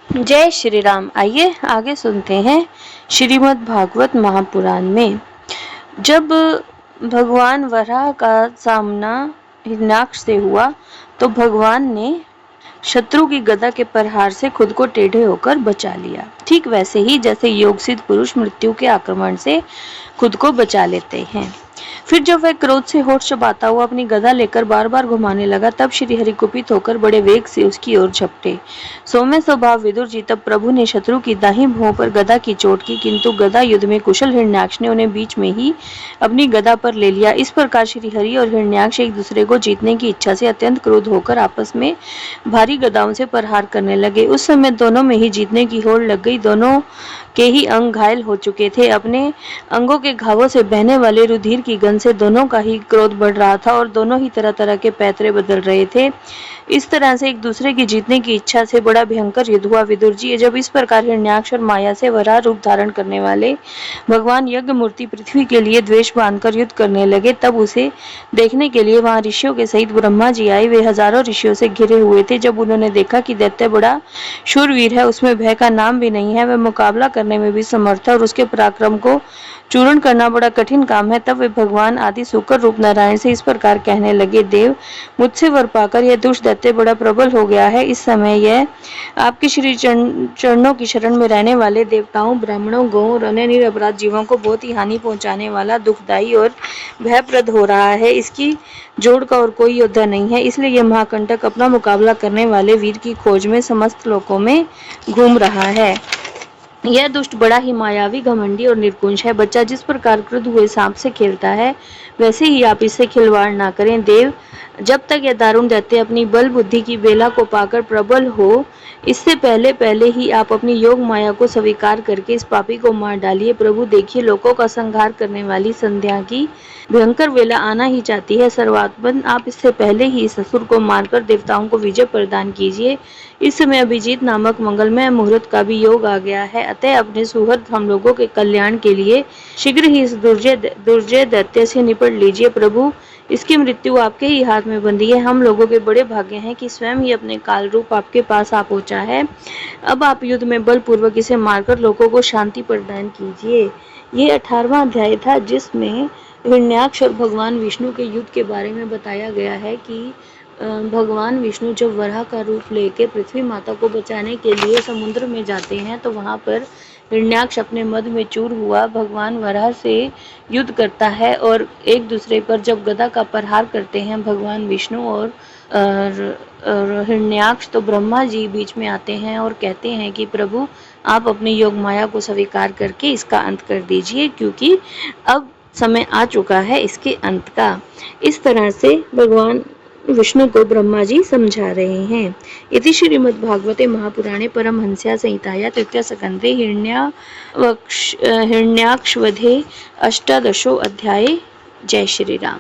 जय श्री राम। आइए आगे सुनते हैं श्रीमद् भागवत महापुराण में। जब भगवान वराह का सामना हिरण्याक्ष से हुआ तो भगवान ने शत्रु की गदा के प्रहार से खुद को टेढ़े होकर बचा लिया। ठीक वैसे ही जैसे योगसिद्ध पुरुष मृत्यु के आक्रमण से खुद को बचा लेते हैं। फिर जब वह क्रोध से होठ चबाता हुआ अपनी गदा लेकर बार बार घुमाने लगा, तब श्री हरि कुपित होकर बड़े वेग से उसकी ओर झपटे। सौम्य स्वभाव विदुर जी, तब प्रभु ने शत्रु की दाहिनी भुजाओं पर गदा की चोट की, किंतु गदा युद्ध में कुशल हिरण्याक्ष ने उन्हें बीच में ही अपनी गदा पर ले लिया। इस प्रकार श्री हरि और हिरण्याक्ष एक दूसरे को जीतने की इच्छा से अत्यंत क्रोध होकर आपस में भारी गदाओं से प्रहार करने लगे। उस समय दोनों में ही जीतने की होड़ लग गई। दोनों के ही अंग घायल हो चुके थे। अपने अंगों के घावों से बहने वाले रुधिर की गंध से दोनों का ही क्रोध बढ़ रहा था और दोनों ही तरह तरह के पैतरे बदल रहे थे। इस तरह से एक दूसरे की जीतने की इच्छा से बड़ा भयंकर युद्ध हुआ। विदुर जी, जब इस प्रकार हिरण्याक्ष और माया से वराह रूप धारण करने वाले भगवान यज्ञ मूर्ति पृथ्वी के लिए द्वेष बांधकर युद्ध करने लगे, तब उसे देखने के लिए वहां ऋषियों के सहित ब्रह्मा जी आए। वे हजारों ऋषियों से घिरे हुए थे। जब उन्होंने देखा कि दैत्य बड़ा शूरवीर है, उसमें भय का नाम भी नहीं है, वह मुकाबला करने में भी समर्थ है और उसके पराक्रम को चूर्ण करना बड़ा कठिन काम है, तब वे भगवान आदि शुक्र रूप नारायण से इस प्रकार कहने लगे, देव, मुझसे वर पाकर यह दुष्ट दैत्य बड़ा प्रबल हो गया है। इस समय यह आपके श्री चरणों की शरण में रहने वाले देवताओं, ब्राह्मणों, गौओं और अन्य निरपराध जीवों को बहुत ही हानि पहुंचाने वाला, दुखदायी और भयप्रद हो रहा है। इसकी जोड़ का और कोई योद्धा नहीं है, इसलिए यह महाकंटक अपना मुकाबला करने वाले वीर की खोज में समस्त लोकों में घूम रहा है। यह दुष्ट बड़ा ही मायावी, घमंडी और निर्कुंज है। बच्चा जिस प्रकार क्रुद्ध हुए सांप से खेलता है, वैसे ही आप इससे खिलवाड़ ना करें। देव, जब तक यह दारुण दैत्य अपनी बल बुद्धि की बेला को पाकर प्रबल हो, इससे पहले ही आप अपनी योग माया को स्वीकार करके इस पापी को मार डालिए। प्रभु देखिए, लोकों का संहार करने वाली संध्या की भयंकर वेला आना ही चाहती है। सर्वात्मन, आप इससे पहले ही इस असुर को मारकर देवताओं को विजय प्रदान कीजिए। इस समय अभिजीत नामक मंगलमय मुहूर्त का भी योग आ गया है, अतः अपने सुहृद हम लोगों के कल्याण के लिए शीघ्र ही इस दुर्जय दैत्य से निपट लीजिए। प्रभु, इसकी मृत्यु आपके ही हाथ में बंधी है। हम लोगों के बड़े भाग्य हैं कि स्वयं ही अपने काल रूप आपके पास आ पहुंचा है। अब आप युद्ध में बलपूर्वक इसे मारकर लोगों को शांति प्रदान कीजिए। ये 18वां अध्याय था, जिसमें हिरण्याक्ष और भगवान विष्णु के युद्ध के बारे में बताया गया है कि भगवान विष्णु जब वराह का रूप लेके पृथ्वी माता को बचाने के लिए समुद्र में जाते हैं, तो वहां पर हिरण्याक्ष अपने मद में चूर हुआ भगवान वराह से युद्ध करता है और एक दूसरे पर जब गदा का प्रहार करते हैं भगवान विष्णु और हिरण्याक्ष, तो ब्रह्मा जी बीच में आते हैं और कहते हैं कि प्रभु, आप अपनी योग माया को स्वीकार करके इसका अंत कर दीजिए, क्योंकि अब समय आ चुका है इसके अंत का। इस तरह से भगवान विष्णु को ब्रह्मा जी समझा रहे हैं। इति श्रीमद्भागवते महापुराणे परमहंस्या संहिताया तृतीय स्कंधे हिरण्याक्षवधे 18 अध्याये। जय श्री राम।